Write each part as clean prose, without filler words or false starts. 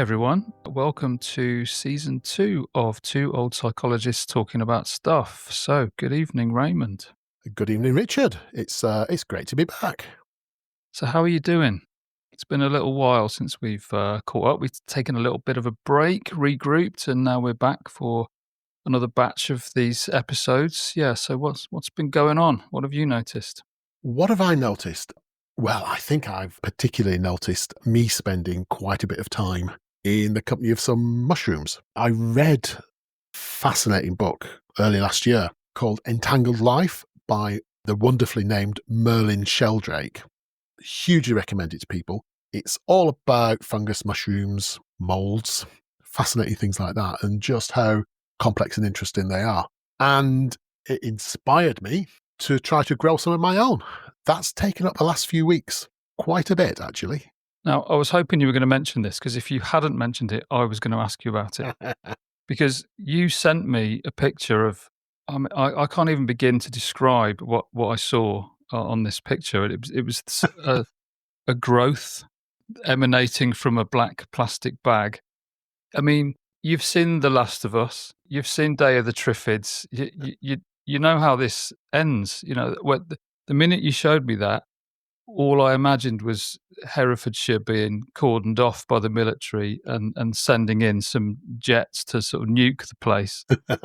Hi everyone, welcome to season 2 of Two Old Psychologists Talking About Stuff. So, good evening, Raymond. Good evening, Richard. It's great to be back. So, how are you doing? It's been a little while since we've caught up. We've taken a little bit of a break, regrouped, and now we're back for another batch of these episodes. Yeah, so what's been going on? What have you noticed? What have I noticed? Well, I think I've particularly noticed me spending quite a bit of time in the company of some mushrooms. I read a fascinating book early last year called Entangled Life by the wonderfully named Merlin Sheldrake. Hugely recommend it to people. It's all about fungus, mushrooms, molds, fascinating things like that, and just how complex and interesting they are. And it inspired me to try to grow some of my own. That's taken up the last few weeks quite a bit, actually. Now, I was hoping you were going to mention this because if you hadn't mentioned it, I was going to ask you about it. Because you sent me a picture of, I can't even begin to describe what I saw on this picture. It was a growth emanating from a black plastic bag. I mean, you've seen The Last of Us, you've seen Day of the Triffids. You know how this ends. You know, the minute you showed me that, all I imagined was Herefordshire being cordoned off by the military and sending in some jets to sort of nuke the place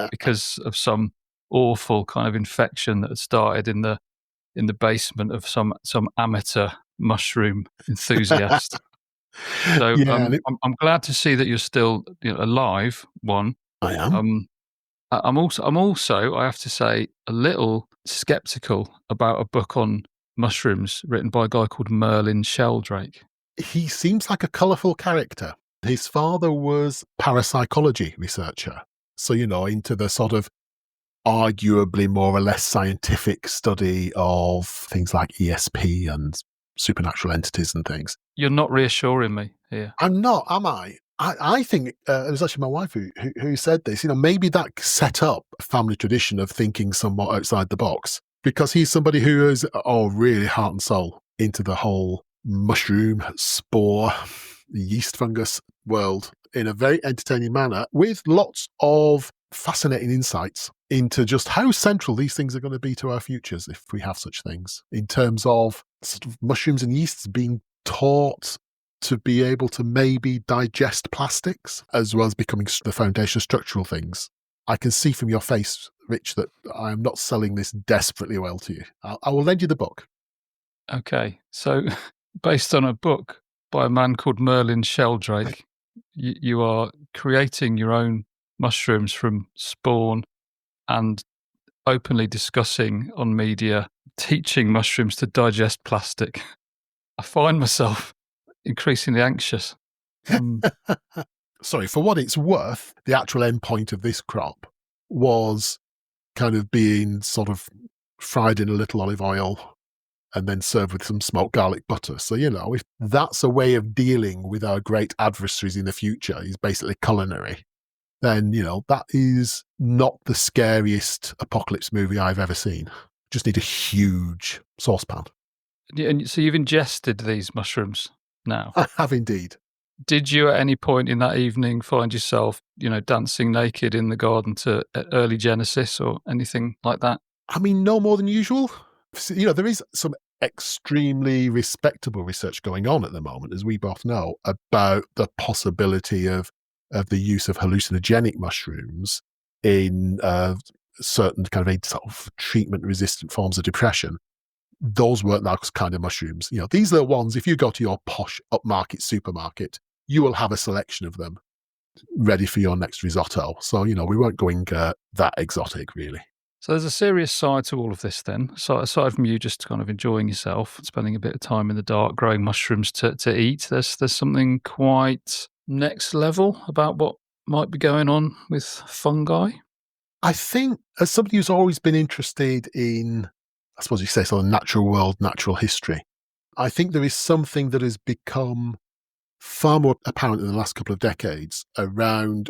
because of some awful kind of infection that had started in the basement of some amateur mushroom enthusiast. So Yeah, I'm glad to see that you're still alive. One, I am. I'm also I have to say a little skeptical about a book on mushrooms written by a guy called Merlin Sheldrake. He seems like a colourful character. His father was parapsychology researcher. So, into the sort of arguably more or less scientific study of things like ESP and supernatural entities and things. You're not reassuring me here. I'm not, am I? I think it was actually my wife who said this. Maybe that set up a family tradition of thinking somewhat outside the box because he's somebody who is, really heart and soul into the whole mushroom, spore, yeast fungus world in a very entertaining manner with lots of fascinating insights into just how central these things are going to be to our futures if we have such things in terms of sort of mushrooms and yeasts being taught to be able to maybe digest plastics as well as becoming the foundation of structural things. I can see from your face, Rich, that I am not selling this desperately well to you. I will lend you the book. Okay, so based on a book by a man called Merlin Sheldrake, you are creating your own mushrooms from spawn and openly discussing on media teaching mushrooms to digest plastic. I find myself increasingly anxious. Sorry, for what it's worth, the actual end point of this crop was kind of being sort of fried in a little olive oil and then served with some smoked garlic butter. So, if that's a way of dealing with our great adversaries in the future, is basically culinary, then, that is not the scariest apocalypse movie I've ever seen. Just need a huge saucepan. And so you've ingested these mushrooms now. I have indeed. Did you at any point in that evening find yourself, dancing naked in the garden to early Genesis or anything like that? I mean, no more than usual. There is some extremely respectable research going on at the moment, as we both know, about the possibility of the use of hallucinogenic mushrooms in certain kind of sort of treatment-resistant forms of depression. Those weren't those kind of mushrooms. These are the ones, if you go to your posh upmarket supermarket, you will have a selection of them ready for your next risotto. So, we weren't going that exotic, really. So there's a serious side to all of this then. So aside from you just kind of enjoying yourself, spending a bit of time in the dark, growing mushrooms to eat, there's something quite next level about what might be going on with fungi. I think as somebody who's always been interested in, I suppose you say, sort of natural world, natural history, I think there is something that has become far more apparent in the last couple of decades around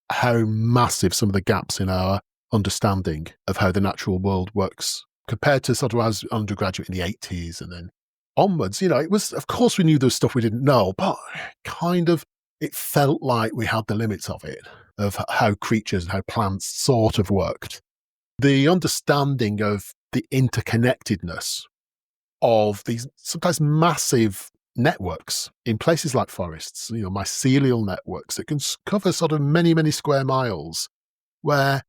how massive some of the gaps in our understanding of how the natural world works compared to sort of as undergraduate in the 80s and then onwards. It was, of course, we knew there was stuff we didn't know, but kind of it felt like we had the limits of it, of how creatures and how plants sort of worked. The understanding of the interconnectedness of these sometimes massive networks in places like forests, mycelial networks that can cover sort of many, many square miles, where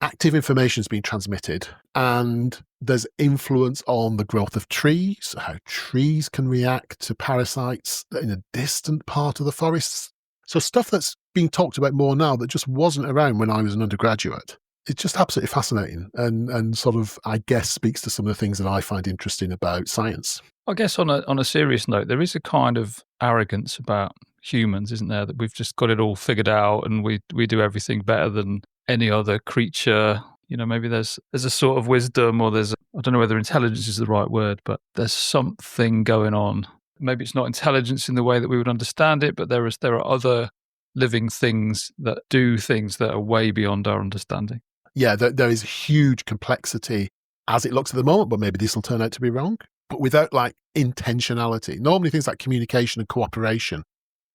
active information is being transmitted and there's influence on the growth of trees, how trees can react to parasites in a distant part of the forests. So stuff that's being talked about more now that just wasn't around when I was an undergraduate. It's just absolutely fascinating and sort of, I guess, speaks to some of the things that I find interesting about science. I guess on a serious note, there is a kind of arrogance about humans, isn't there? That we've just got it all figured out and we do everything better than any other creature. Maybe there's a sort of wisdom, or I don't know whether intelligence is the right word, but there's something going on. Maybe it's not intelligence in the way that we would understand it, but there are other living things that do things that are way beyond our understanding. Yeah, there is huge complexity as it looks at the moment, but maybe this will turn out to be wrong. But without like intentionality, normally things like communication and cooperation,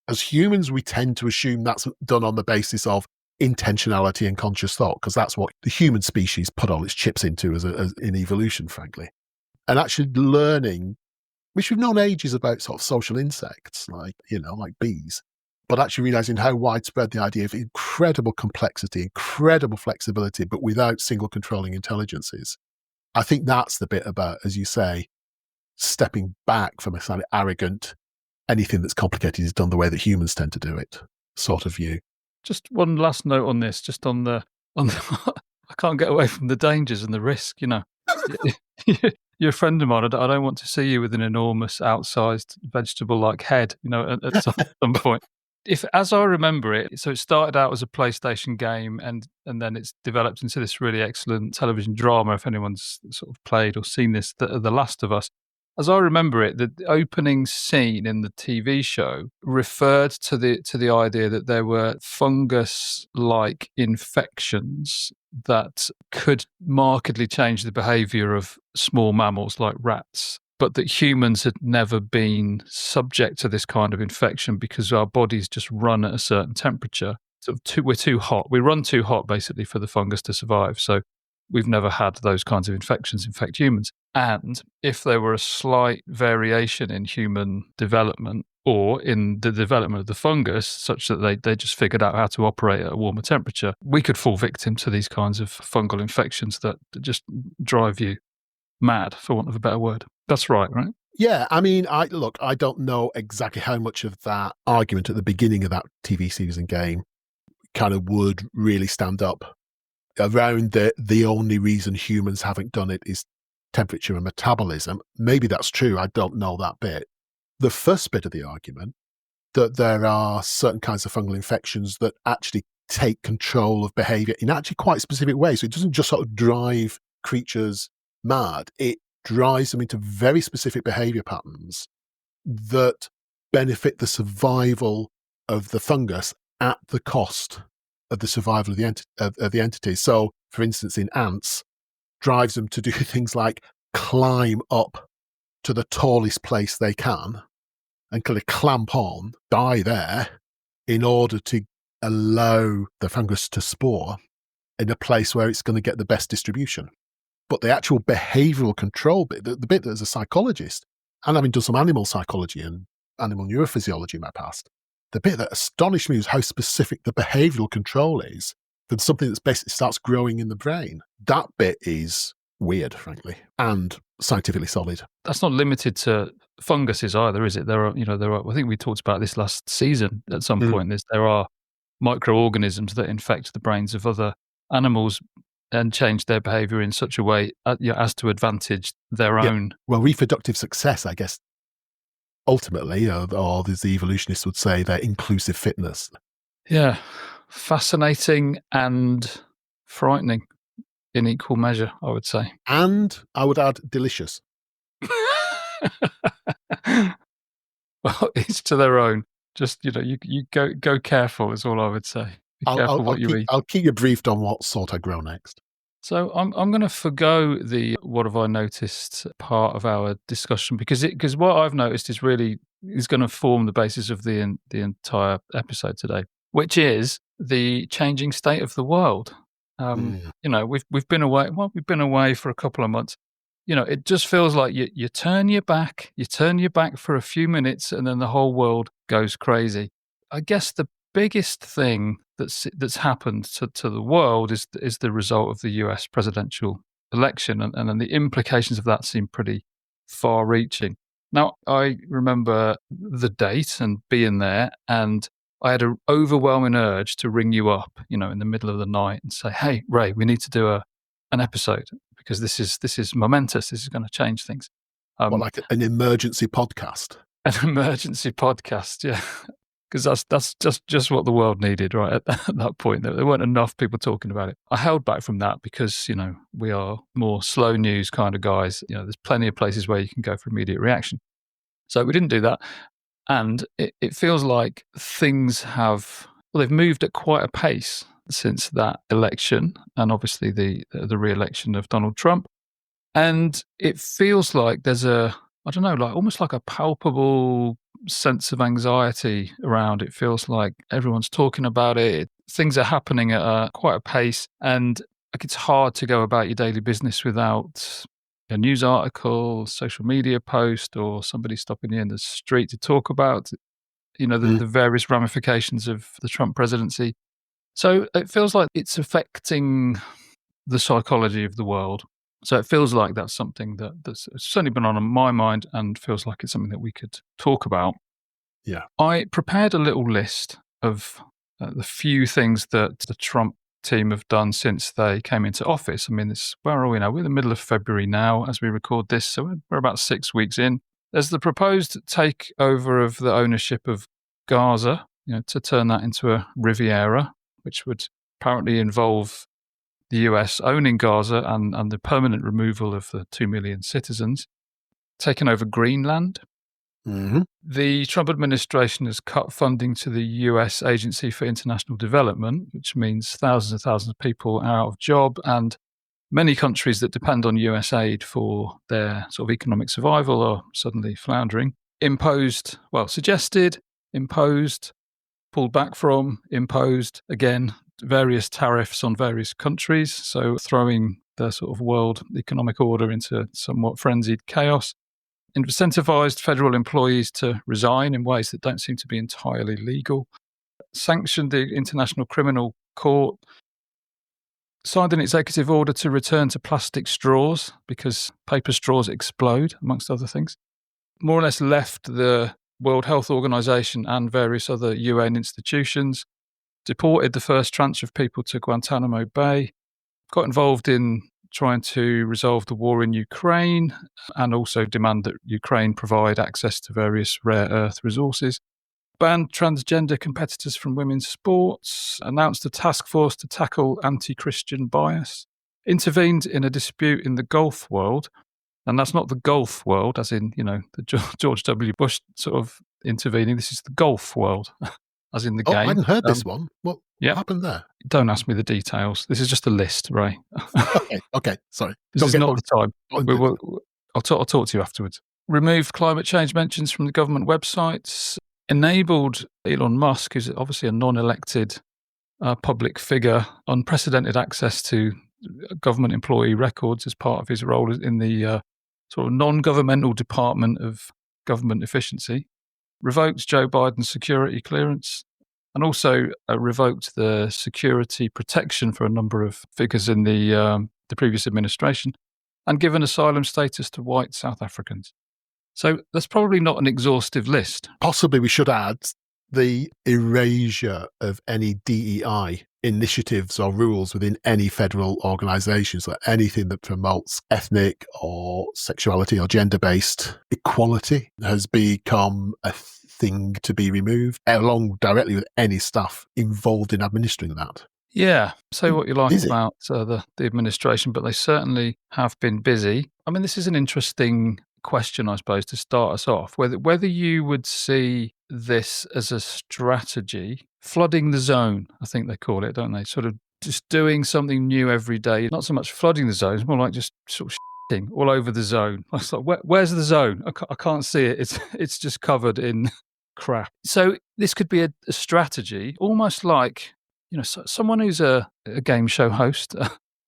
as humans, we tend to assume that's done on the basis of intentionality and conscious thought, because that's what the human species put all its chips into as in evolution, frankly. And actually learning, which we've known ages about sort of social insects, like bees, but actually realizing how widespread the idea of incredible complexity, incredible flexibility, but without single controlling intelligence is. I think that's the bit about, as you say, stepping back from a kind of arrogant, anything that's complicated is done the way that humans tend to do it sort of view. Just one last note on this, just on the I can't get away from the dangers and the risk, You're a friend of mine. I don't want to see you with an enormous outsized vegetable-like head, at some point. If, as I remember it, so it started out as a PlayStation game and then it's developed into this really excellent television drama, if anyone's sort of played or seen this, The Last of Us. As I remember it, the opening scene in the TV show referred to the idea that there were fungus-like infections that could markedly change the behavior of small mammals like rats, but that humans had never been subject to this kind of infection because our bodies just run at a certain temperature. So we're too hot. We run too hot, basically, for the fungus to survive. So we've never had those kinds of infections infect humans. And if there were a slight variation in human development or in the development of the fungus, such that they just figured out how to operate at a warmer temperature, we could fall victim to these kinds of fungal infections that just drive you mad, for want of a better word. That's right? Yeah, I mean, I don't know exactly how much of that argument at the beginning of that TV series and game kind of would really stand up around the only reason humans haven't done it is temperature and metabolism. Maybe that's true. I don't know that bit. The first bit of the argument, that there are certain kinds of fungal infections that actually take control of behavior in actually quite specific ways. So it doesn't just sort of drive creatures mad. It drives them into very specific behavior patterns that benefit the survival of the fungus at the cost of the survival of the entity. So, for instance, in ants, drives them to do things like climb up to the tallest place they can and kind of clamp on, die there, in order to allow the fungus to spore in a place where it's going to get the best distribution. But the actual behavioral control bit, the bit that as a psychologist, and having done some animal psychology and animal neurophysiology in my past, the bit that astonished me was how specific the behavioral control is for something that's basically starts growing in the brain. That bit is weird, frankly, and scientifically solid. That's not limited to funguses either, is it? There are, I think we talked about this last season at some point. There are microorganisms that infect the brains of other animals and change their behavior in such a way as to advantage their own. Well, reproductive success, I guess, ultimately, or as the evolutionists would say, their inclusive fitness. Yeah, fascinating and frightening in equal measure, I would say. And I would add delicious. Well, each to their own. Just, you go careful is all I would say. Be careful what you eat. I'll keep you briefed on what sort I grow next. So I'm going to forgo the what have I noticed part of our discussion because what I've noticed is really is going to form the basis of the entire episode today, which is the changing state of the world. We've been away. Well, we've been away for a couple of months. It just feels like you turn your back for a few minutes, and then the whole world goes crazy. I guess the biggest thing that's happened to the world is the result of the US presidential election, and then the implications of that seem pretty far-reaching. Now, I remember the date and being there, and I had an overwhelming urge to ring you up, in the middle of the night and say, "Hey, Ray, we need to do an episode because this is momentous. This is going to change things." Like an emergency podcast? An emergency podcast, yeah. Because that's just what the world needed, right? At that point, there weren't enough people talking about it. I held back from that because we are more slow news kind of guys. There's plenty of places where you can go for immediate reaction. So we didn't do that, and it feels like things they've moved at quite a pace since that election, and obviously the re-election of Donald Trump. And it feels like there's almost like a palpable sense of anxiety around. It feels like everyone's talking about it. Things are happening at quite a pace, and like it's hard to go about your daily business without a news article, social media post, or somebody stopping you in the street to talk about, the various ramifications of the Trump presidency. So it feels like it's affecting the psychology of the world. So it feels like that's something that's certainly been on my mind, and feels like it's something that we could talk about. Yeah. I prepared a little list of the few things that the Trump team have done since they came into office. I mean, where are we now? We're in the middle of February now as we record this, so we're about 6 weeks in. There's the proposed takeover of the ownership of Gaza, to turn that into a Riviera, which would apparently involve the US owning Gaza and the permanent removal of the 2 million citizens, taking over Greenland. Mm-hmm. The Trump administration has cut funding to the US Agency for International Development, which means thousands and thousands of people are out of job, and many countries that depend on US aid for their sort of economic survival are suddenly floundering. Suggested, imposed, pulled back from, imposed, again, various tariffs on various countries, so throwing the sort of world economic order into somewhat frenzied chaos. Incentivized federal employees to resign in ways that don't seem to be entirely legal. Sanctioned the International Criminal Court. Signed an executive order to return to plastic straws because paper straws explode, amongst other things. More or less left the World Health Organization and various other UN institutions. Deported the first tranche of people to Guantanamo Bay, got involved in trying to resolve the war in Ukraine, and also demand that Ukraine provide access to various rare earth resources. Banned transgender competitors from women's sports, announced a task force to tackle anti-Christian bias, intervened in a dispute in the Gulf world, and that's not the Gulf world, as in, the George W. Bush sort of intervening. This is the Gulf world. As in the game. I hadn't heard this one. What happened there? Don't ask me the details. This is just a list, Ray. Okay. Sorry. This is not the time. I'll talk to you afterwards. Removed climate change mentions from the government websites. Enabled Elon Musk, who's obviously a non-elected public figure, unprecedented access to government employee records as part of his role in the sort of non-governmental department of government efficiency. Revoked Joe Biden's security clearance, and also revoked the security protection for a number of figures in the previous administration, and given asylum status to white South Africans. So that's probably not an exhaustive list. Possibly we should add the erasure of any DEI initiatives or rules within any federal organisation. So anything that promotes ethnic or sexuality or gender-based equality has become a thing to be removed, along directly with any staff involved in administering that. Yeah, say what you like about the administration, but they certainly have been busy. I mean, this is an interesting question, I suppose, to start us off, whether you would see this as a strategy, flooding the zone, I think they call it, don't they? Sort of just doing something new every day, not so much flooding the zones, more like just sort of all over the zone. I was like, where's the zone? I can't see it. It's just covered in crap. So this could be a strategy, almost like, someone who's a game show host,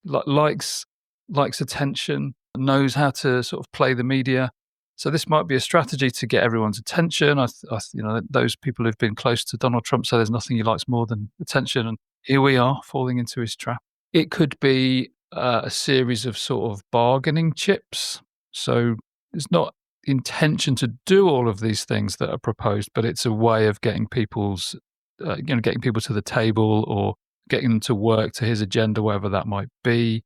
likes attention, knows how to sort of play the media. So this might be a strategy to get everyone's attention. Those people who've been close to Donald Trump say there's nothing he likes more than attention, and here we are falling into his trap. It could be a series of sort of bargaining chips. So it's not intention to do all of these things that are proposed, but it's a way of getting getting people to the table, or getting them to work to his agenda, whatever that might be,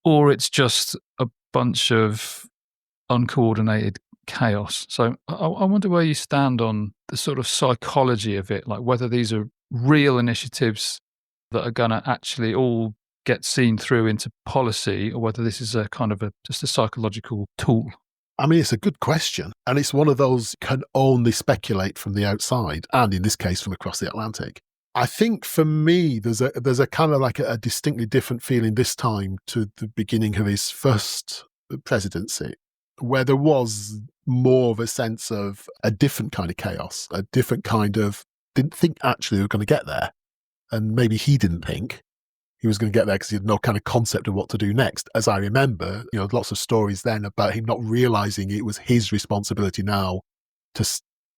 or it's just a bunch of uncoordinated chaos. So I wonder where you stand on the sort of psychology of it, like whether these are real initiatives that are going to actually all get seen through into policy, or whether this is a kind of just a psychological tool. I mean, it's a good question. And it's one of those you can only speculate from the outside, and in this case, from across the Atlantic. I think for me, there's a kind of like a distinctly different feeling this time to the beginning of his first presidency, where there was more of a sense of a different kind of chaos, a different kind of, didn't think actually we were going to get there. And maybe he didn't think he was going to get there because he had no kind of concept of what to do next. As I remember, lots of stories then about him not realizing it was his responsibility now to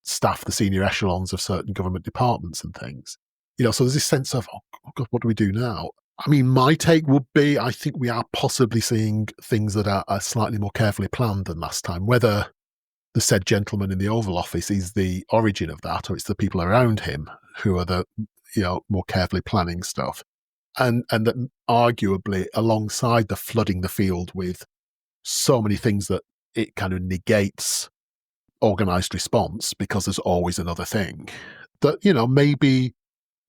staff the senior echelons of certain government departments and things. So there's this sense of, oh God, what do we do now? I mean, my take would be, I think we are possibly seeing things that are slightly more carefully planned than last time. Whether the said gentleman in the Oval Office is the origin of that, or it's the people around him who are the, more carefully planning stuff. And that arguably, alongside the flooding the field with so many things that it kind of negates organized response, because there's always another thing, that, maybe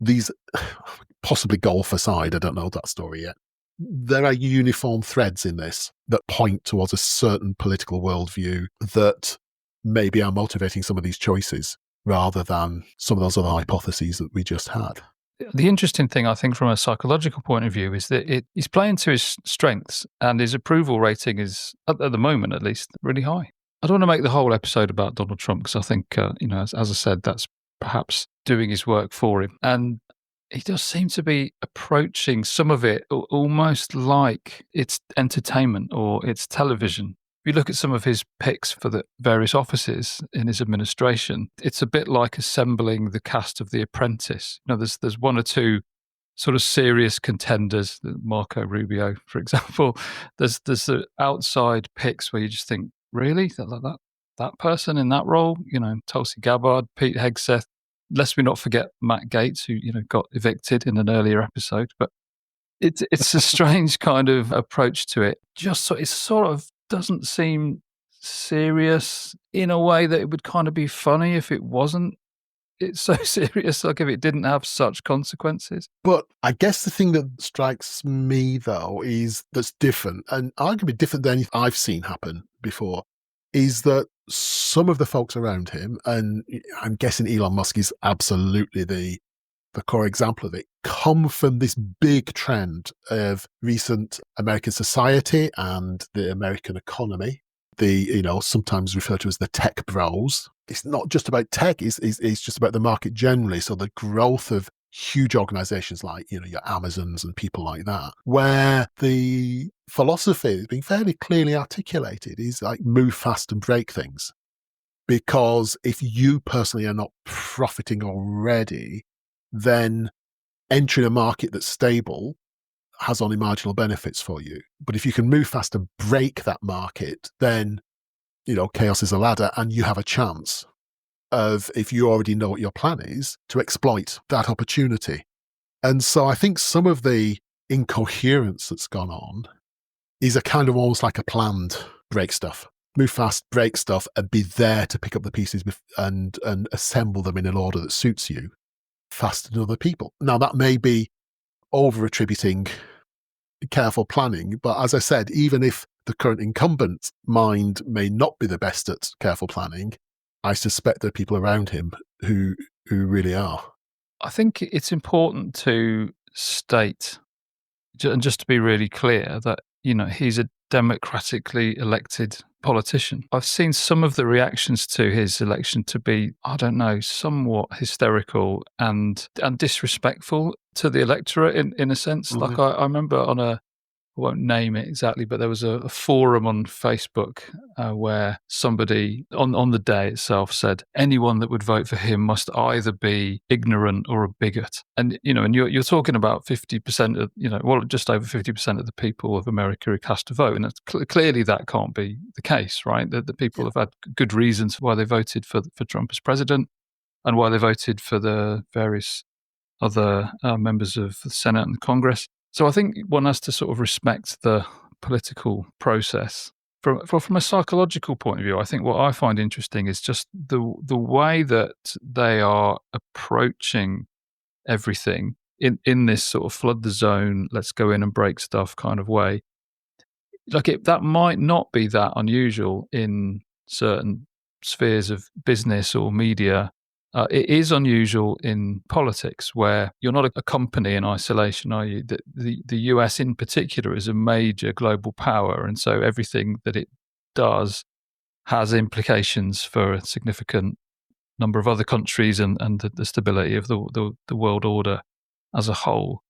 these, possibly golf aside, I don't know that story yet, there are uniform threads in this that point towards a certain political worldview that maybe are motivating some of these choices, rather than some of those other hypotheses that we just had. The interesting thing, I think, from a psychological point of view, is that he's playing to his strengths, and his approval rating is, at the moment at least, really high. I don't want to make the whole episode about Donald Trump, because I think, as I said, that's perhaps doing his work for him. And he does seem to be approaching some of it almost like it's entertainment or it's television. If you look at some of his picks for the various offices in his administration, it's a bit like assembling the cast of The Apprentice. There's one or two sort of serious contenders, Marco Rubio, for example. There's the outside picks where you just think, really? That person in that role? Tulsi Gabbard, Pete Hegseth. Lest we not forget Matt Gaetz, who got evicted in an earlier episode. But it's a strange kind of approach to it. Just so it sort of doesn't seem serious in a way that it would kind of be funny if it wasn't. It's so serious, like if it didn't have such consequences. But I guess the thing that strikes me, though, is that's different, and arguably different than anything I've seen happen before, is that some of the folks around him, and I'm guessing Elon Musk is absolutely the core example of it, come from this big trend of recent American society and the American economy. The, sometimes referred to as the tech bros. It's not just about tech, it's just about the market generally. So the growth of huge organizations like, your Amazons and people like that, where the philosophy is being fairly clearly articulated, is like move fast and break things. Because if you personally are not profiting already, then entering a market that's stable has only marginal benefits for you. But if you can move fast and break that market, then, chaos is a ladder, and you have a chance of, if you already know what your plan is, to exploit that opportunity. And so I think some of the incoherence that's gone on is a kind of almost like a planned break stuff. Move fast, break stuff, and be there to pick up the pieces and assemble them in an order that suits you faster than other people. Now, that may be over-attributing careful planning, but as I said, even if the current incumbent's mind may not be the best at careful planning, I suspect there are people around him who really are. I think it's important to state, and just to be really clear, that he's a democratically elected politician. I've seen some of the reactions to his election to be, I don't know, somewhat hysterical and disrespectful to the electorate in a sense. Mhm. Like I remember I won't name it exactly, but there was a forum on Facebook where somebody on the day itself said anyone that would vote for him must either be ignorant or a bigot. And and you're talking about 50% of just over 50% of the people of America who cast a vote, and clearly that can't be the case, right? The people Yeah. have had good reasons why they voted for Trump as president and why they voted for the various other members of the Senate and the Congress. So I think one has to sort of respect the political process. From a psychological point of view, I think what I find interesting is just the way that they are approaching everything in this sort of flood the zone, let's go in and break stuff kind of way. That might not be that unusual in certain spheres of business or media. It is unusual in politics, where you're not a company in isolation, are you? The US in particular is a major global power, and so everything that it does has implications for a significant number of other countries and the stability of the world order as a whole.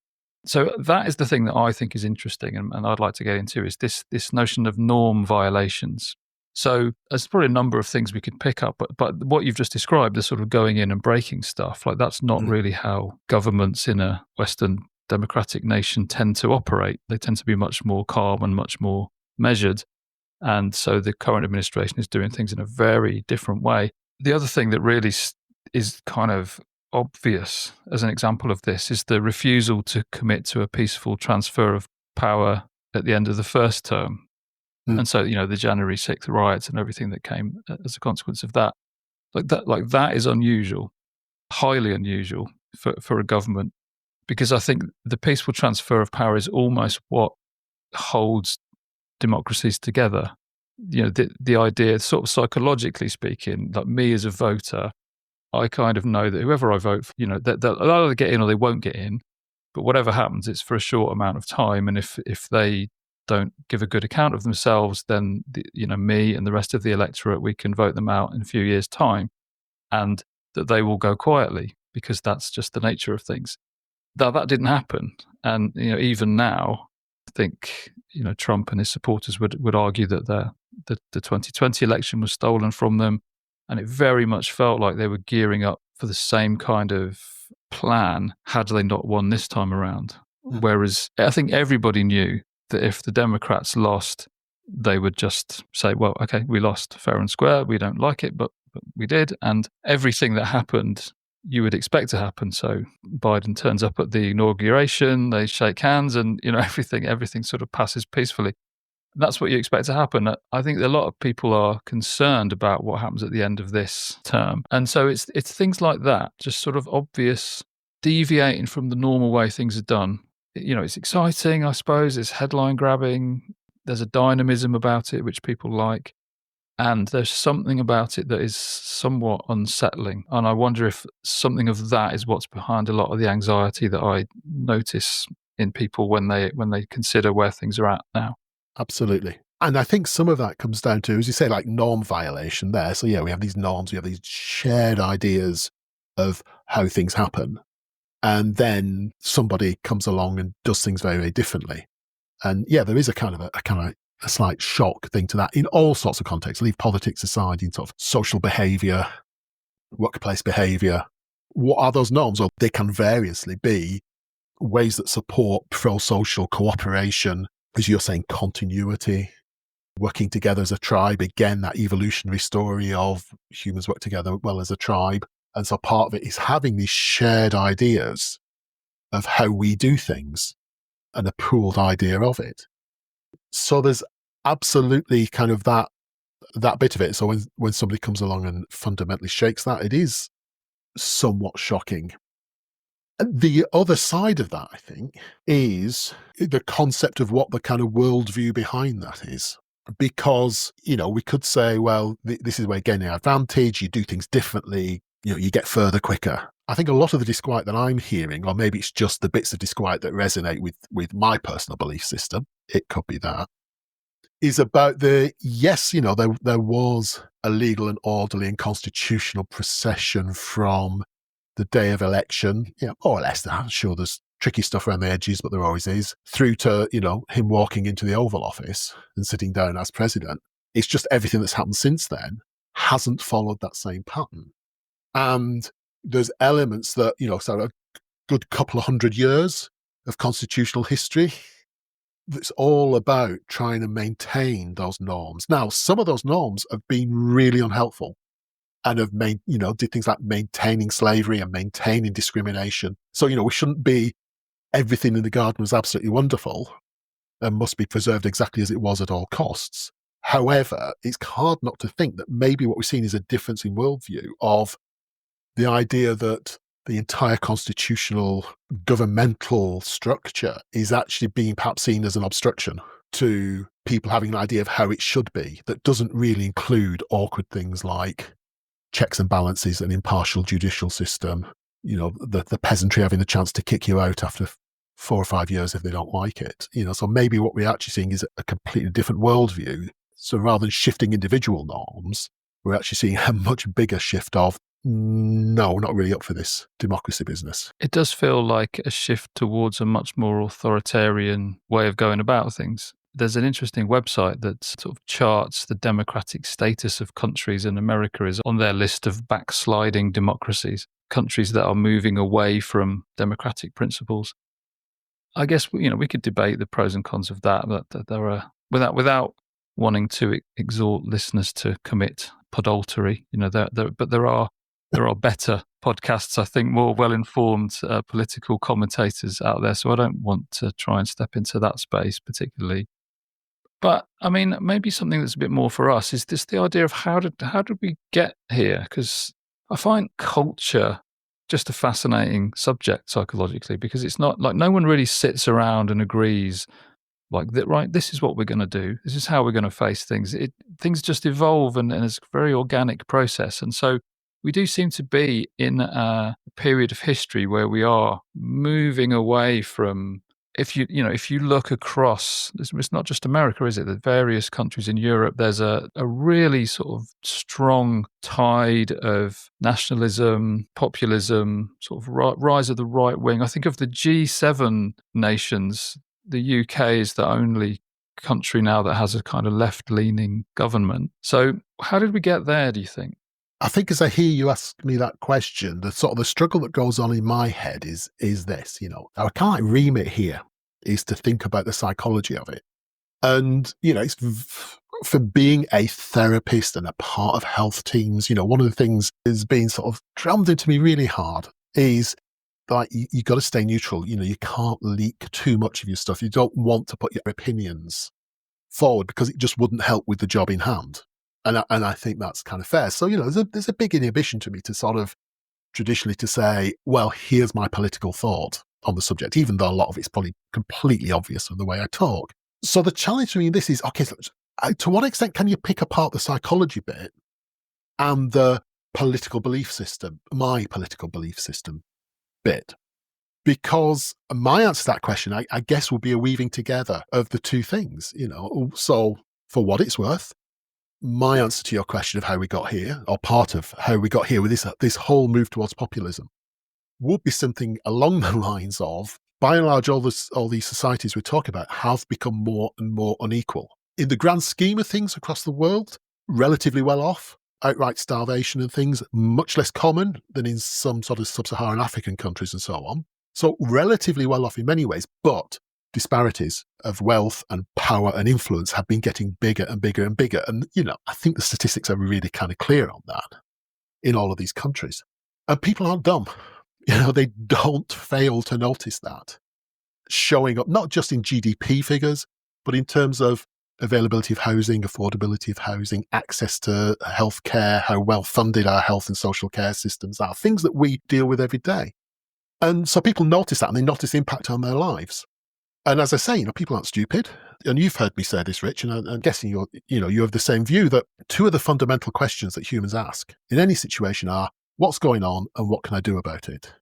So that is the thing that I think is interesting, and I'd like to get into is this notion of norm violations. So there's probably a number of things we could pick up, but what you've just described, the sort of going in and breaking stuff, like that's not Mm. really how governments in a Western democratic nation tend to operate. They tend to be much more calm and much more measured. And so the current administration is doing things in a very different way. The other thing that really is kind of obvious as an example of this is the refusal to commit to a peaceful transfer of power at the end of the first term. Mm. And so, the January 6th riots and everything that came as a consequence of that, that is unusual, highly unusual for a government, because I think the peaceful transfer of power is almost what holds democracies together. The idea, sort of psychologically speaking, like me as a voter, I kind of know that whoever I vote for, they'll either get in or they won't get in. But whatever happens, it's for a short amount of time. And if they don't give a good account of themselves, then me and the rest of the electorate, we can vote them out in a few years' time, and that they will go quietly because that's just the nature of things. That didn't happen, and even now, I think Trump and his supporters would argue that the 2020 election was stolen from them, and it very much felt like they were gearing up for the same kind of plan had they not won this time around. Mm. Whereas I think everybody knew that if the Democrats lost, they would just say, well, okay, we lost fair and square. We don't like it, but we did. And everything that happened, you would expect to happen. So Biden turns up at the inauguration, they shake hands, and everything sort of passes peacefully. That's what you expect to happen. I think a lot of people are concerned about what happens at the end of this term. And so it's things like that, just sort of obvious, deviating from the normal way things are done. It's exciting, I suppose. It's headline grabbing. There's a dynamism about it, which people like. And there's something about it that is somewhat unsettling. And I wonder if something of that is what's behind a lot of the anxiety that I notice in people when they consider where things are at now. Absolutely. And I think some of that comes down to, as you say, like norm violation there. So, yeah, we have these norms, we have these shared ideas of how things happen. And then somebody comes along and does things very, very differently. And yeah, there is a slight shock thing to that in all sorts of contexts. Leave politics aside, in sort of social behavior, workplace behavior. What are those norms? Well, they can variously be ways that support pro-social cooperation, as you're saying, continuity, working together as a tribe. Again, that evolutionary story of humans work together well as a tribe. And so part of it is having these shared ideas of how we do things and a pooled idea of it. So there's absolutely kind of that bit of it. So when somebody comes along and fundamentally shakes that, it is somewhat shocking. The other side of that, I think, is the concept of what the kind of worldview behind that is. Because, we could say, well, this is where gaining advantage, you do things differently, you get further quicker. I think a lot of the disquiet that I'm hearing, or maybe it's just the bits of disquiet that resonate with my personal belief system, it could be that, is about yes, there was a legal and orderly and constitutional procession from the day of election, more or less. I'm sure there's tricky stuff around the edges, but there always is, through to, him walking into the Oval Office and sitting down as president. It's just everything that's happened since then hasn't followed that same pattern. And there's elements that, so a good couple of 100 years of constitutional history that's all about trying to maintain those norms. Now, some of those norms have been really unhelpful and have did things like maintaining slavery and maintaining discrimination. So, we shouldn't be everything in the garden was absolutely wonderful and must be preserved exactly as it was at all costs. However, it's hard not to think that maybe what we're seeing is a difference in worldview of the idea that the entire constitutional governmental structure is actually being perhaps seen as an obstruction to people having an idea of how it should be that doesn't really include awkward things like checks and balances, an impartial judicial system, the peasantry having the chance to kick you out after 4 or 5 years if they don't like it. So maybe what we're actually seeing is a completely different worldview. So rather than shifting individual norms, we're actually seeing a much bigger shift of, no, we're not really up for this democracy business. It does feel like a shift towards a much more authoritarian way of going about things. There's an interesting website that sort of charts the democratic status of countries, and America is on their list of backsliding democracies, countries that are moving away from democratic principles. I guess, we could debate the pros and cons of that, but there are, without wanting to exhort listeners to commit podultery, but there are better podcasts, I think, more well-informed political commentators out there. So I don't want to try and step into that space particularly. But I mean, maybe something that's a bit more for us is this: the idea of how did we get here? Because I find culture just a fascinating subject psychologically, because it's not like no one really sits around and agrees like that, right? This is what we're going to do. This is how we're going to face things. Things just evolve, and it's a very organic process. And so we do seem to be in a period of history where we are moving away from, if you look across, it's not just America, is it? The various countries in Europe, there's a really sort of strong tide of nationalism, populism, sort of rise of the right wing. I think of the G7 nations, the UK is the only country now that has a kind of left-leaning government. So how did we get there, do you think? I think as I hear you ask me that question, the sort of the struggle that goes on in my head is this, our kind of remit here is to think about the psychology of it. And, it's for being a therapist and a part of health teams, one of the things is being sort of drummed into me really hard is like, you got to stay neutral. You can't leak too much of your stuff. You don't want to put your opinions forward because it just wouldn't help with the job in hand. And I think that's kind of fair. So, there's a big inhibition to me to sort of traditionally to say, well, here's my political thought on the subject, even though a lot of it's probably completely obvious from the way I talk. So the challenge to me in this is, okay, so to what extent can you pick apart the psychology bit and the political belief system, my political belief system bit? Because my answer to that question, I guess, would be a weaving together of the two things, So for what it's worth, my answer to your question of how we got here, or part of how we got here with this whole move towards populism, would be something along the lines of, by and large, all these societies we talk about have become more and more unequal. In the grand scheme of things across the world, relatively well off, outright starvation and things, much less common than in some sort of sub-Saharan African countries and so on. So relatively well off in many ways, but disparities of wealth and power and influence have been getting bigger and bigger and bigger. And, I think the statistics are really kind of clear on that in all of these countries. And people aren't dumb. They don't fail to notice that showing up, not just in GDP figures, but in terms of availability of housing, affordability of housing, access to healthcare, how well funded our health and social care systems are, things that we deal with every day. And so people notice that, and they notice the impact on their lives. And as I say, people aren't stupid. And you've heard me say this, Rich, and I'm guessing you have the same view that two of the fundamental questions that humans ask in any situation are, what's going on and what can I do about it?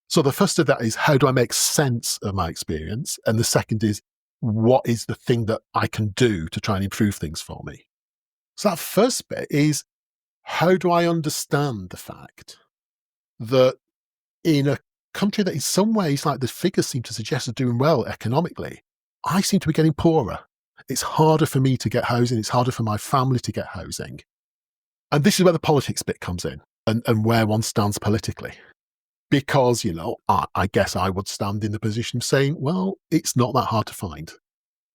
So the first of that is, how do I make sense of my experience? And the second is, what is the thing that I can do to try and improve things for me? So that first bit is, how do I understand the fact that in a country that in some ways, like the figures seem to suggest, are doing well economically, I seem to be getting poorer. It's harder for me to get housing. It's harder for my family to get housing. And this is where the politics bit comes in, and where one stands politically. Because, I guess I would stand in the position of saying, well, it's not that hard to find.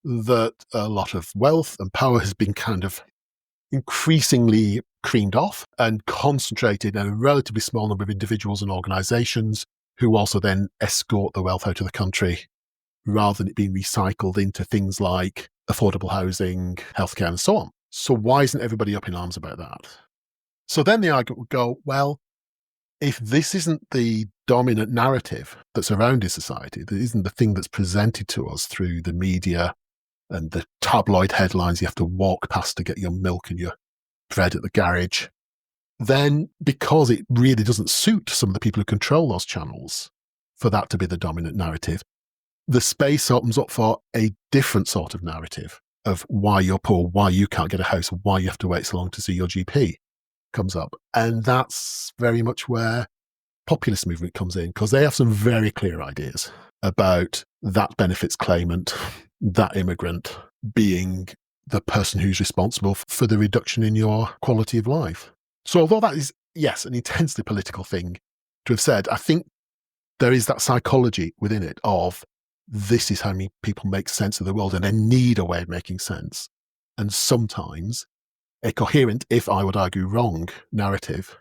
That a lot of wealth and power has been kind of increasingly creamed off and concentrated in a relatively small number of individuals and organizations who also then escort the wealth out of the country rather than it being recycled into things like affordable housing, healthcare, and so on. So why isn't everybody up in arms about that? So then the argument would go, well, if this isn't the dominant narrative that's around in society, that isn't the thing that's presented to us through the media and the tabloid headlines you have to walk past to get your milk and your bread at the garage, then because it really doesn't suit some of the people who control those channels for that to be the dominant narrative, the space opens up for a different sort of narrative of why you're poor, why you can't get a house, why you have to wait so long to see your GP comes up. And that's very much where populist movement comes in, because they have some very clear ideas about that benefits claimant, that immigrant being the person who's responsible for the reduction in your quality of life. So although that is, yes, an intensely political thing to have said, I think there is that psychology within it of this is how people make sense of the world, and they need a way of making sense. And sometimes a coherent, if I would argue wrong, narrative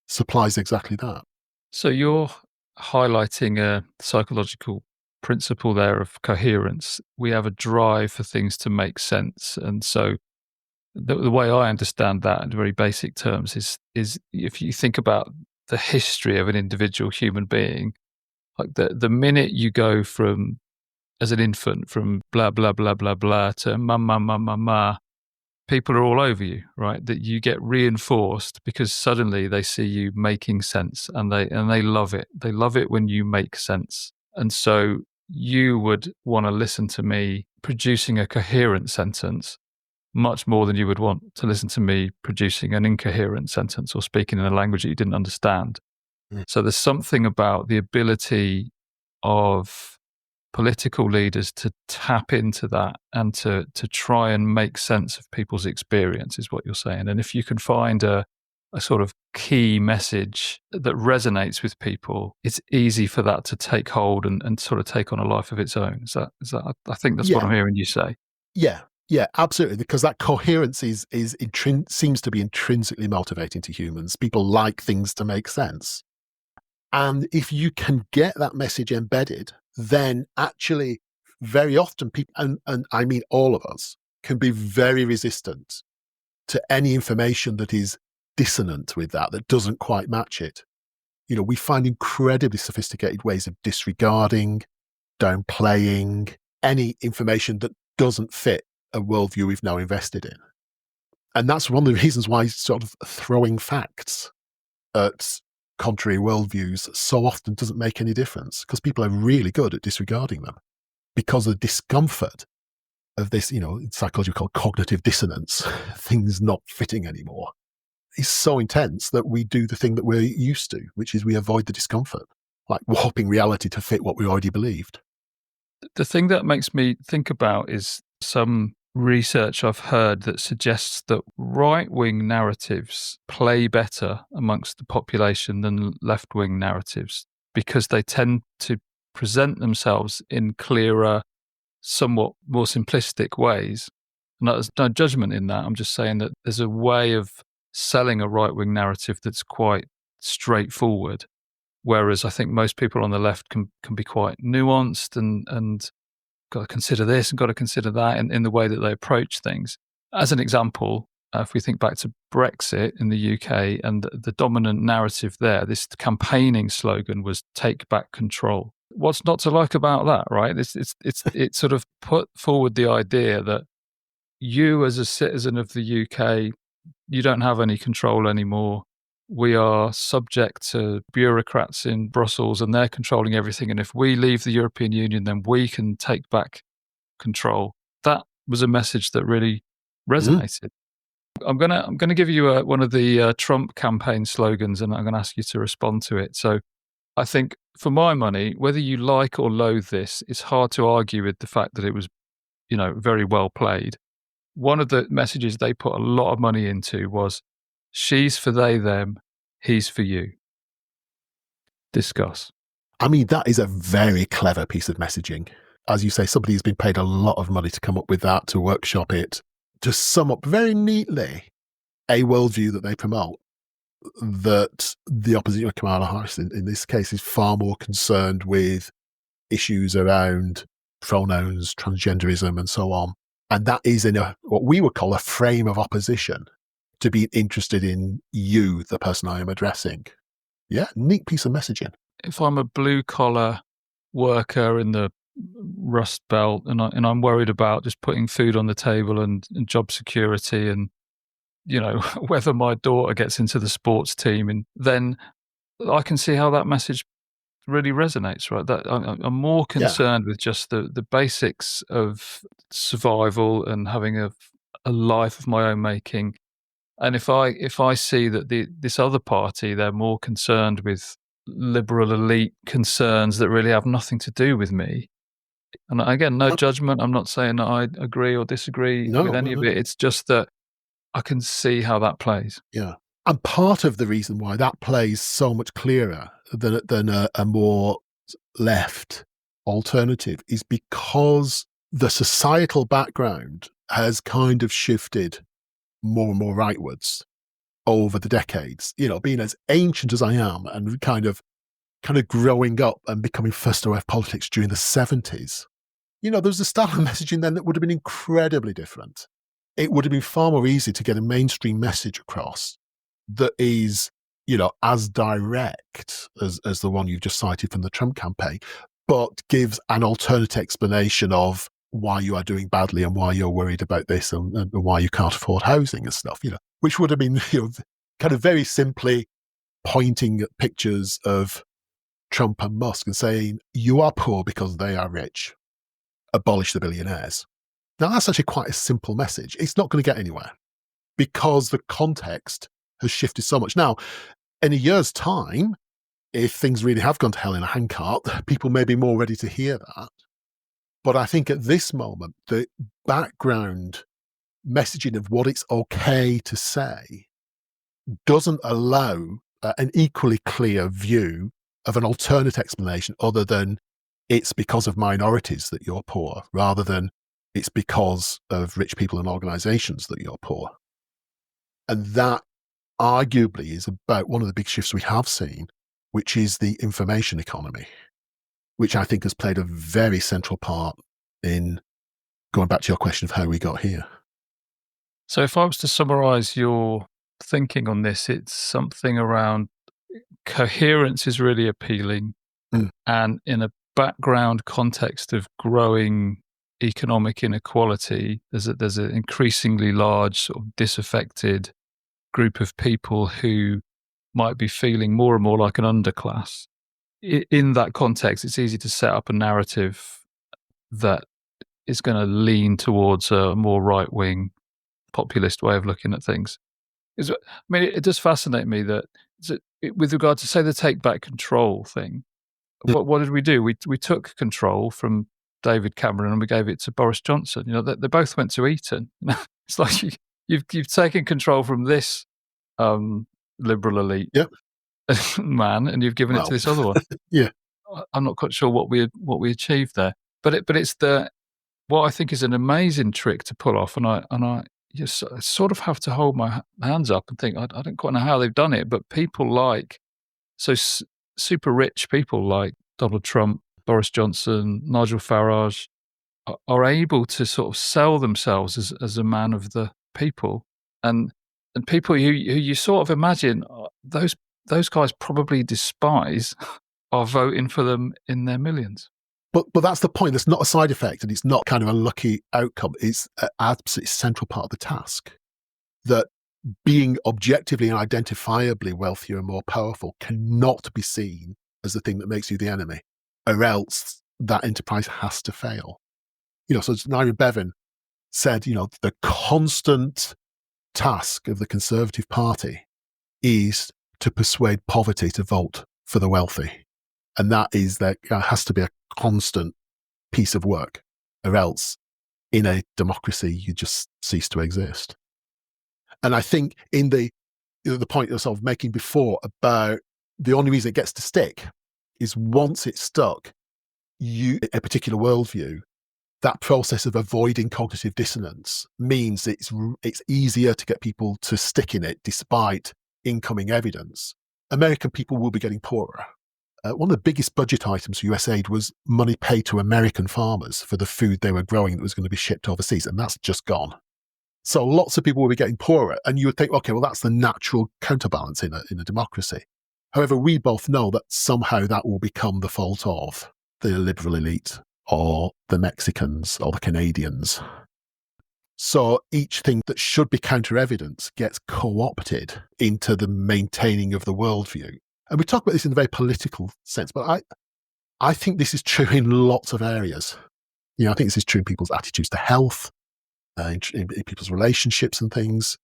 supplies exactly that. So you're highlighting a psychological principle there of coherence. We have a drive for things to make sense. And so the way I understand that in very basic terms is if you think about the history of an individual human being, like the minute you go from, as an infant, from blah, blah, blah, blah, blah to ma, ma, ma, ma, ma, people are all over you, right? That you get reinforced because suddenly they see you making sense, and they love it. They love it when you make sense. And so you would want to listen to me producing a coherent sentence much more than you would want to listen to me producing an incoherent sentence or speaking in a language that you didn't understand. Mm. So there's something about the ability of political leaders to tap into that and to try and make sense of people's experience, is what you're saying. And if you can find a sort of key message that resonates with people, it's easy for that to take hold and sort of take on a life of its own. Is that I think that's what Yeah, I'm hearing you say. yeah, absolutely. Because that coherence seems to be intrinsically motivating to humans. People like things to make sense. And if you can get that message embedded, then actually very often people, and I mean all of us, can be very resistant to any information that is dissonant with that doesn't quite match it. We find incredibly sophisticated ways of disregarding, downplaying any information that doesn't fit a worldview we've now invested in. And that's one of the reasons why sort of throwing facts at contrary worldviews so often doesn't make any difference, because people are really good at disregarding them because of the discomfort of this, in psychology we call cognitive dissonance, things not fitting anymore. It's so intense that we do the thing that we're used to, which is we avoid the discomfort, like warping reality to fit what we already believed. The thing that makes me think about is some research I've heard that suggests that right-wing narratives play better amongst the population than left-wing narratives because they tend to present themselves in clearer, somewhat more simplistic ways. And there's no judgment in that. I'm just saying that there's a way of selling a right-wing narrative that's quite straightforward. Whereas I think most people on the left can be quite nuanced and got to consider this and got to consider that in the way that they approach things. As an example, if we think back to Brexit in the UK and the dominant narrative there, this campaigning slogan was "Take back control." What's not to like about that, right? It sort of put forward the idea that you, as a citizen of the UK, you don't have any control anymore. We are subject to bureaucrats in Brussels and they're controlling everything. And if we leave the European Union, then we can take back control. That was a message that really Mm. resonated. I'm gonna give you one of the Trump campaign slogans, and I'm gonna ask you to respond to it. So I think, for my money, whether you like or loathe this, it's hard to argue with the fact that it was, very well played. One of the messages they put a lot of money into was, "She's for they, them, he's for you." Discuss. I mean, that is a very clever piece of messaging. As you say, somebody has been paid a lot of money to come up with that, to workshop it, to sum up very neatly a worldview that they promote. That the opposition of Kamala Harris in this case is far more concerned with issues around pronouns, transgenderism, and so on. And that is in what we would call a frame of opposition to being interested in you, the person I am addressing. Yeah, neat piece of messaging. If I'm a blue collar worker in the Rust Belt and I'm worried about just putting food on the table and job security and whether my daughter gets into the sports team, and then I can see how that message really resonates, right? That I'm more Yeah. concerned with just the basics of survival and having a life of my own making. And if I see that this other party, they're more concerned with liberal elite concerns that really have nothing to do with me. And again, no judgment. I'm not saying that I agree or disagree with No, any no, of no. it. It's just that I can see how that plays. Yeah. And part of the reason why that plays so much clearer than a more left alternative is because the societal background has kind of shifted more and more rightwards over the decades. Being as ancient as I am and kind of growing up and becoming first wave politics during the 70s, there was a style of messaging then that would have been incredibly different. It would have been far more easy to get a mainstream message across that is, as direct as the one you've just cited from the Trump campaign, but gives an alternate explanation of why you are doing badly and why you're worried about this and why you can't afford housing and stuff, which would have been, kind of very simply pointing at pictures of Trump and Musk and saying, you are poor because they are rich. Abolish the billionaires. Now, that's actually quite a simple message. It's not going to get anywhere because the context has shifted so much. Now, in a year's time, if things really have gone to hell in a handcart, people may be more ready to hear that. But I think at this moment, the background messaging of what it's okay to say doesn't allow an equally clear view of an alternate explanation other than it's because of minorities that you're poor, rather than it's because of rich people and organizations that you're poor. And that arguably is about one of the big shifts we have seen, which is the information economy, which I think has played a very central part in going back to your question of how we got here. So if I was to summarize your thinking on this, it's something around coherence is really appealing. Mm. And in a background context of growing economic inequality, there's an increasingly large sort of disaffected group of people who might be feeling more and more like an underclass. In that context, it's easy to set up a narrative that is going to lean towards a more right-wing populist way of looking at things. I mean, it does fascinate me that with regard to, say, the take back control thing, what did we do? We took control from David Cameron and we gave it to Boris Johnson. They both went to Eton. It's like you've taken control from this liberal elite Yep. man, and you've given it to this other one. Yeah. I'm not quite sure what we achieved there, but it's what I think is an amazing trick to pull off, and I just sort of have to hold my hands up and think I don't quite know how they've done it, but people like super rich people like Donald Trump, Boris Johnson, Nigel Farage are able to sort of sell themselves as a man of the people, and people who you sort of imagine those guys probably despise are voting for them in their millions. But that's the point. It's not a side effect, and it's not kind of a lucky outcome. It's an absolutely central part of the task. That being objectively and identifiably wealthier and more powerful cannot be seen as the thing that makes you the enemy, or else that enterprise has to fail. So Naira Bevan said, the constant task of the Conservative Party is to persuade poverty to vote for the wealthy. And that has to be a constant piece of work, or else in a democracy, you just cease to exist. And I think in the point you're sort of making before about the only reason it gets to stick is once it's stuck, a particular worldview, that process of avoiding cognitive dissonance means it's easier to get people to stick in it despite incoming evidence. American people will be getting poorer. One of the biggest budget items for USAID was money paid to American farmers for the food they were growing that was going to be shipped overseas, and that's just gone. So lots of people will be getting poorer, and you would think, okay, well, that's the natural counterbalance in a democracy. However, we both know that somehow that will become the fault of the liberal elite or the Mexicans or the Canadians. So each thing that should be counter-evidence gets co-opted into the maintaining of the worldview. And we talk about this in a very political sense, but I think this is true in lots of areas. I think this is true in people's attitudes to health, in people's relationships and things.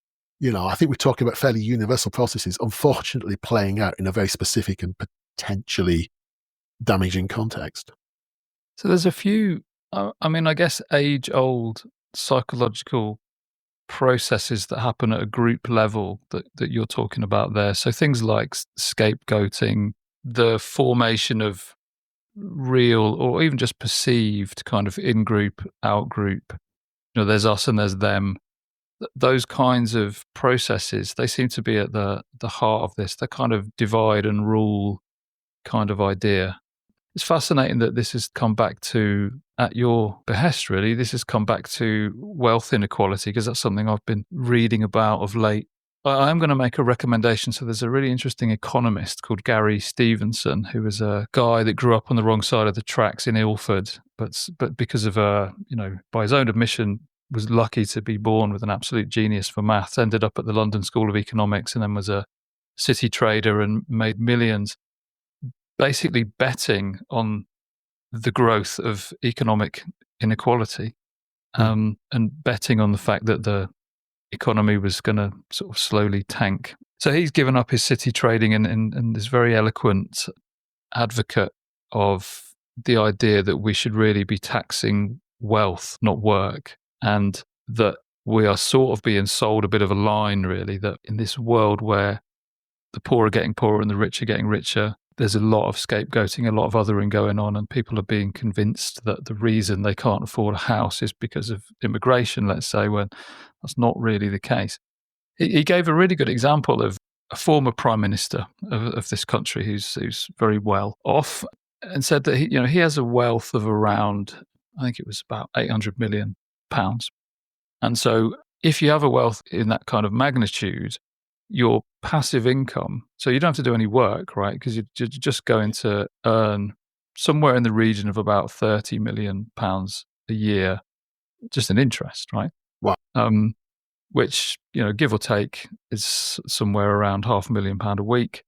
I think we're talking about fairly universal processes, unfortunately playing out in a very specific and potentially damaging context. So there's a few, I guess, age-old psychological processes that happen at a group level that you're talking about there. So things like scapegoating, the formation of real or even just perceived kind of in-group, out-group. There's us and there's them. Those kinds of processes, they seem to be at the heart of this, the kind of divide and rule kind of idea. It's fascinating that this has come back to, at your behest really, this has come back to wealth inequality, because that's something I've been reading about of late. I am going to make a recommendation. So there's a really interesting economist called Gary Stevenson, who was a guy that grew up on the wrong side of the tracks in Ilford, but because of, by his own admission, was lucky to be born with an absolute genius for maths, ended up at the London School of Economics, and then was a city trader and made millions, basically betting on the growth of economic inequality, and betting on the fact that the economy was going to sort of slowly tank. So he's given up his city trading and is very eloquent advocate of the idea that we should really be taxing wealth, not work, and that we are sort of being sold a bit of a line, really, that in this world where the poor are getting poorer and the rich are getting richer, there's a lot of scapegoating, a lot of othering going on, and people are being convinced that the reason they can't afford a house is because of immigration, let's say, when that's not really the case. He gave a really good example of a former prime minister of this country who's very well off, and said that he has a wealth of around, I think it was about £800 million. And so if you have a wealth in that kind of magnitude, your passive income, so you don't have to do any work, right? Because you're just going to earn somewhere in the region of about £30 million a year, just in interest, right? Wow. Which, give or take, is somewhere around £500,000 a week.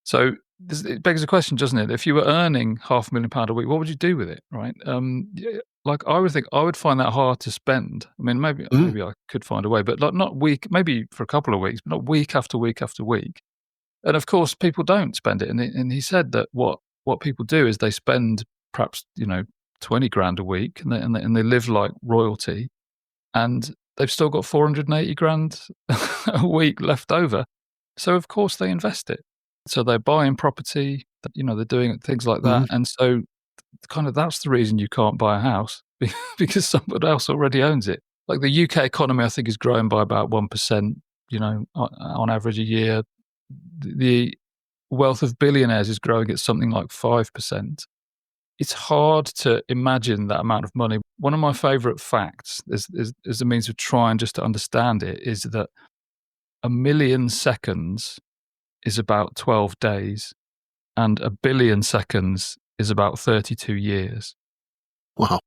So it begs the question, doesn't it? If you were earning £500,000 a week, what would you do with it, right? Like I would think I would find that hard to spend. I mean, maybe I could find a way, but not week, maybe for a couple of weeks, but not week after week after week. And of course, people don't spend it. And he said that what people do is they spend perhaps 20 grand a week, and they live like royalty, and they've still got 480 grand a week left over. So of course they invest it. So they're buying property, they're doing things like that. And so kind of that's the reason you can't buy a house, because someone else already owns it. Like the UK economy, I think, is growing by about 1%, on average a year. The wealth of billionaires is growing at something like 5%. It's hard to imagine that amount of money. One of my favorite facts as a means of trying just to understand it is that 1,000,000 seconds is about 12 days and 1,000,000,000 seconds is about 32 years. Wow.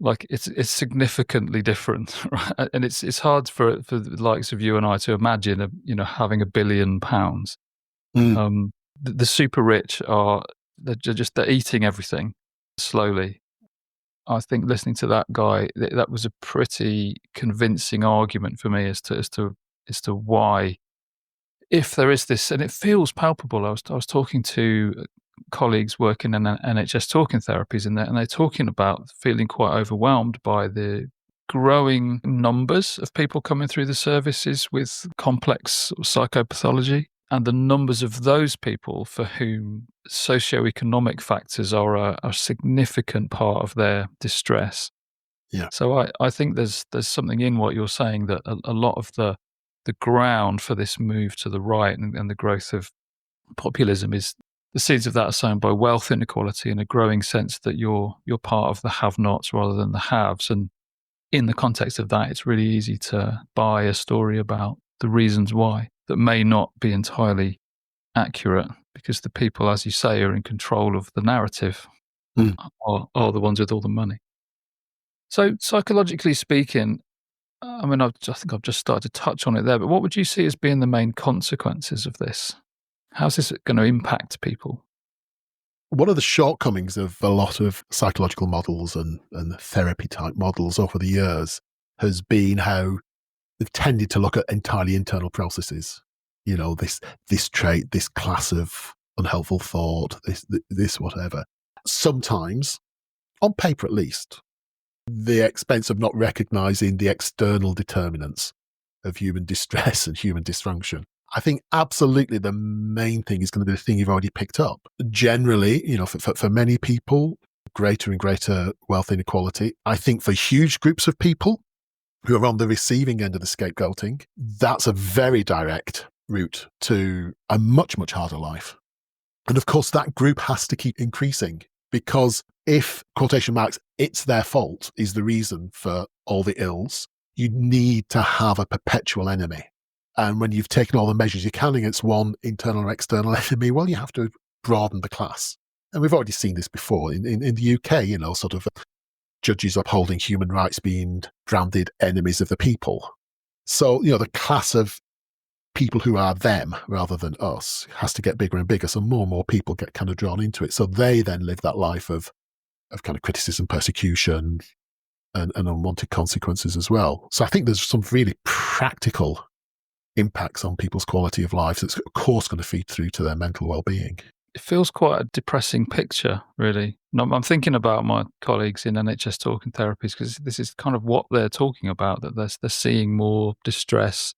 Like it's significantly different, right? And it's hard for the likes of you and I to imagine, having £1 billion. The super rich they're eating everything slowly. I think listening to that guy, that was a pretty convincing argument for me as to why, if there is this, and it feels palpable. I was talking to colleagues working in NHS talking therapies, and they're talking about feeling quite overwhelmed by the growing numbers of people coming through the services with complex psychopathology, and the numbers of those people for whom socioeconomic factors are a significant part of their distress. Yeah. So I think there's something in what you're saying, that a lot of the ground for this move to the right and the growth of populism is the seeds of that are sown by wealth inequality and a growing sense that you're part of the have-nots rather than the haves. And in the context of that, it's really easy to buy a story about the reasons why that may not be entirely accurate, because the people, as you say, are in control of the narrative, Mm. are the ones with all the money. So psychologically speaking, I mean, I think I've just started to touch on it there, but what would you see as being the main consequences of this? How's this going to impact people? One of the shortcomings of a lot of psychological models and therapy type models over the years has been how they've tended to look at entirely internal processes. You know, this trait, this class of unhelpful thought, this whatever. Sometimes, on paper at least, the expense of not recognizing the external determinants of human distress and human dysfunction. I think absolutely the main thing is going to be the thing you've already picked up. Generally, you know, for many people, greater and greater wealth inequality. I think for huge groups of people who are on the receiving end of the scapegoating, that's a very direct route to a much, much harder life. And of course, that group has to keep increasing, because if, quotation marks, it's their fault is the reason for all the ills, you need to have a perpetual enemy. And when you've taken all the measures you can against one internal or external enemy, well, you have to broaden the class. And we've already seen this before in the UK, you know, sort of judges upholding human rights being branded enemies of the people. So, you know, the class of people who are them rather than us has to get bigger and bigger. So more and more people get kind of drawn into it. So they then live that life of kind of criticism, persecution, and unwanted consequences as well. So I think there's some really practical impacts on people's quality of life that's, of course, going to feed through to their mental well-being. It feels quite a depressing picture, really. I'm thinking about my colleagues in NHS talking therapies, because this is kind of what they're talking about, that they're seeing more distress,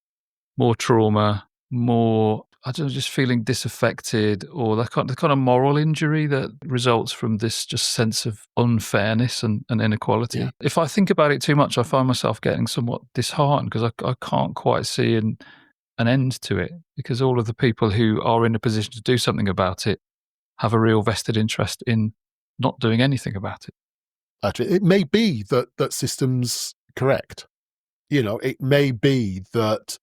more trauma, more, I don't know, just feeling disaffected, or the kind of moral injury that results from this just sense of unfairness and inequality. Yeah. If I think about it too much, I find myself getting somewhat disheartened, because I can't quite see an end to it, because all of the people who are in a position to do something about it have a real vested interest in not doing anything about it. Actually, it may be that system's correct. You know, it may be that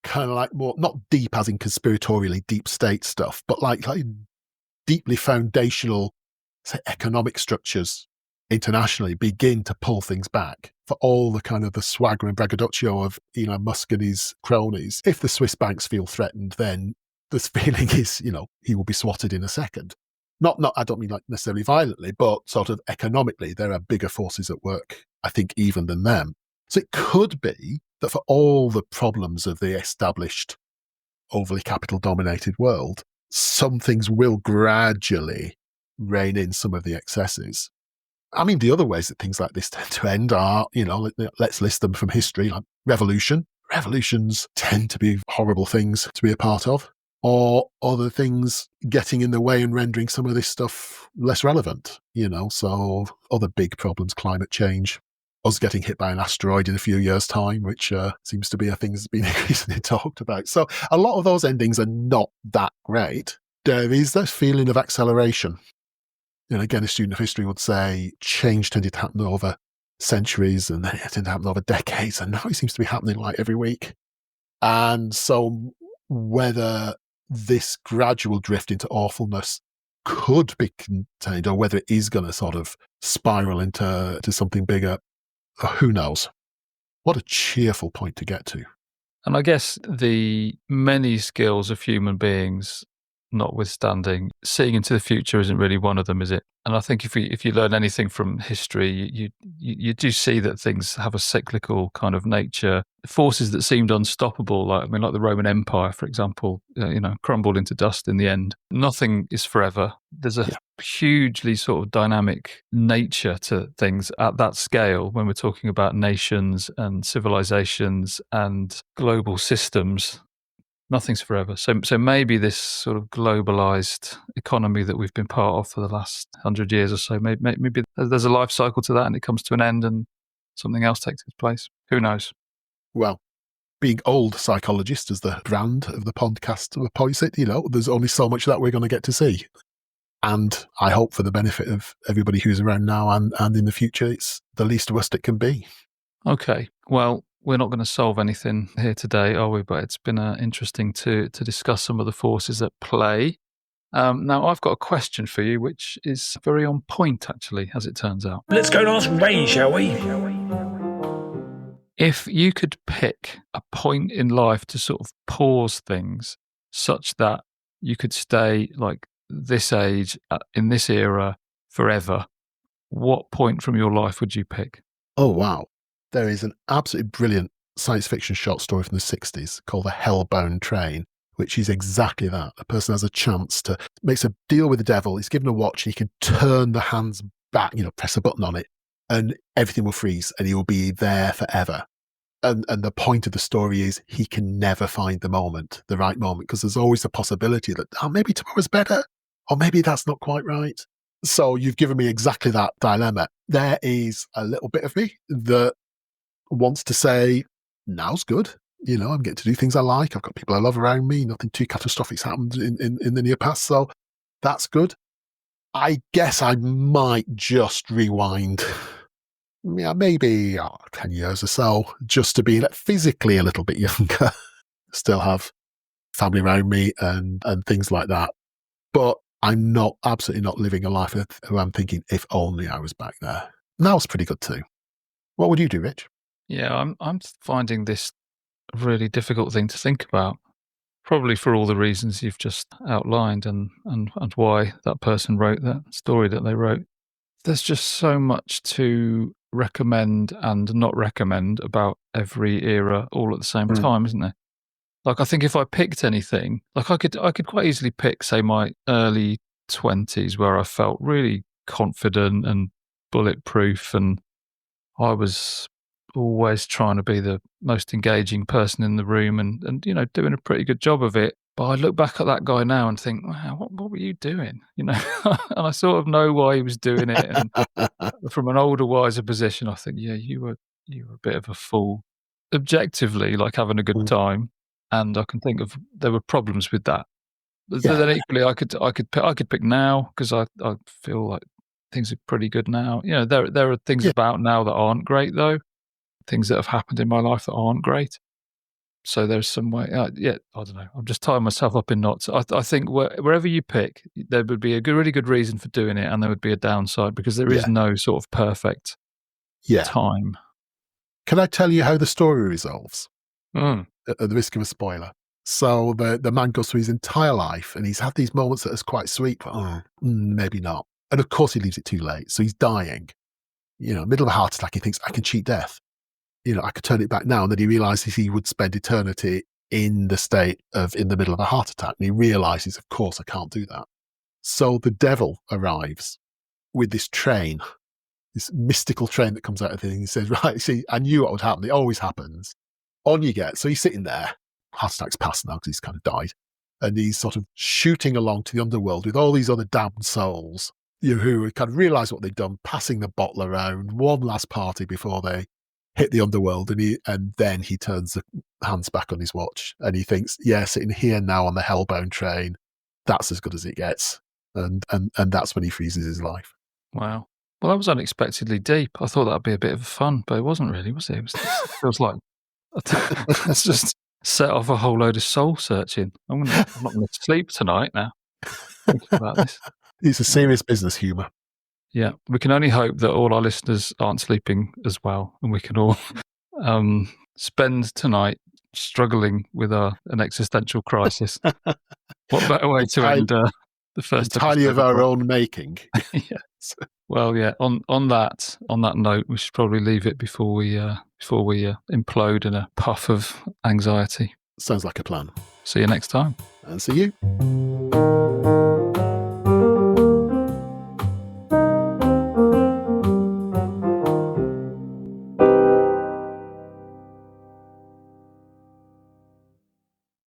kind of like more, not deep as in conspiratorially deep state stuff, but like deeply foundational, say, economic structures internationally begin to pull things back for all the kind of the swagger and braggadocio of Elon Musk and his cronies. If the Swiss banks feel threatened, then this feeling is, you know, he will be swatted in a second. Not, I don't mean like necessarily violently, but sort of economically, there are bigger forces at work, I think, even than them. So it could be that for all the problems of the established, overly capital-dominated world, some things will gradually rein in some of the excesses. I mean, the other ways that things like this tend to end are, you know, let's list them from history, like revolution. Revolutions tend to be horrible things to be a part of, or other things getting in the way and rendering some of this stuff less relevant, you know, so other big problems, climate change, us getting hit by an asteroid in a few years' time, which seems to be a thing that's been increasingly talked about. So a lot of those endings are not that great. There is this feeling of acceleration. And again, a student of history would say change tended to happen over centuries, and then it tended to happen over decades, and now it seems to be happening like every week. And so whether this gradual drift into awfulness could be contained, or whether it is going to sort of spiral into something bigger, who knows? What a cheerful point to get to. And I guess the many skills of human beings notwithstanding, seeing into the future isn't really one of them, is it? And I think if you learn anything from history, you do see that things have a cyclical kind of nature. Forces that seemed unstoppable, like the Roman Empire, for example, crumbled into dust in the end. Nothing is forever. There's a Yeah. hugely sort of dynamic nature to things at that scale when we're talking about nations and civilizations and global systems. Nothing's forever. So maybe this sort of globalized economy that we've been part of for the last 100 years or so, maybe there's a life cycle to that and it comes to an end and something else takes its place. Who knows? Well, being old psychologist as the brand of the podcast points it, there's only so much that we're going to get to see. And I hope for the benefit of everybody who's around now and in the future, it's the least worst it can be. Okay. Well, we're not going to solve anything here today, are we? But it's been interesting to discuss some of the forces at play. Now, I've got a question for you, which is very on point, actually, as it turns out. Let's go and ask Ray, shall we? If you could pick a point in life to sort of pause things such that you could stay like this age, in this era, forever, what point from your life would you pick? Oh, wow. There is an absolutely brilliant science fiction short story from the 60s called The Hellbound Train, which is exactly that. A person has a chance to makes a deal with the devil. He's given a watch. He can turn the hands back, press a button on it, and everything will freeze and he will be there forever. And the point of the story is he can never find the right moment, because there's always a possibility that maybe tomorrow's better, or maybe that's not quite right. So you've given me exactly that dilemma. There is a little bit of me that wants to say, now's good. I'm getting to do things I like. I've got people I love around me. Nothing too catastrophic's happened in the near past. So that's good. I guess I might just rewind, maybe 10 years or so, just to be physically a little bit younger, still have family around me and things like that. But I'm absolutely not living a life where I'm thinking, if only I was back there. And that was pretty good too. What would you do, Rich? Yeah, I'm finding this a really difficult thing to think about. Probably for all the reasons you've just outlined and why that person wrote that story that they wrote. There's just so much to recommend and not recommend about every era all at the same time, isn't there? Like, I think if I picked anything, like I could quite easily pick, say, my early 20s where I felt really confident and bulletproof, and I was always trying to be the most engaging person in the room and doing a pretty good job of it. But I look back at that guy now and think, wow, what were you doing? And I sort of know why he was doing it. And from an older, wiser position, I think, yeah, you were a bit of a fool. Objectively, like having a good time, and I can think of there were problems with that. But then equally, I could pick now, because I feel like things are pretty good now. There are things about now that aren't great though. Things that have happened in my life that aren't great. So there's some way. I don't know. I'm just tying myself up in knots. I think wherever you pick, there would be a really good reason for doing it, and there would be a downside, because there is no sort of perfect time. Can I tell you how the story resolves? At the risk of a spoiler. So the man goes through his entire life, and he's had these moments that are quite sweet, but maybe not. And of course, he leaves it too late. So he's dying. Middle of a heart attack. He thinks, I can cheat death. I could turn it back now. And then he realizes he would spend eternity in the state of in the middle of a heart attack. And he realizes, of course, I can't do that. So the devil arrives with this train, this mystical train that comes out of the thing. He says, right, see, I knew what would happen. It always happens. On you get. So he's sitting there. Heart attack's past now because he's kind of died. And he's sort of shooting along to the underworld with all these other damned souls, who kind of realize what they've done, passing the bottle around, one last party before they hit the underworld. And then he turns the hands back on his watch and he thinks, sitting here now on the hellbound train, that's as good as it gets. And that's when he freezes his life. Wow. Well, that was unexpectedly deep. I thought that'd be a bit of fun, but it wasn't really, was it? It was like, let's just set off a whole load of soul searching. I'm not going to sleep tonight now thinking about this. It's a serious business humour. Yeah, we can only hope that all our listeners aren't sleeping as well, and we can all spend tonight struggling with an existential crisis. What better way to end the first entirely episode of our what? own making. Yeah. Well, yeah. On that note, we should probably leave it before we implode in a puff of anxiety. Sounds like a plan. See you next time. And see you.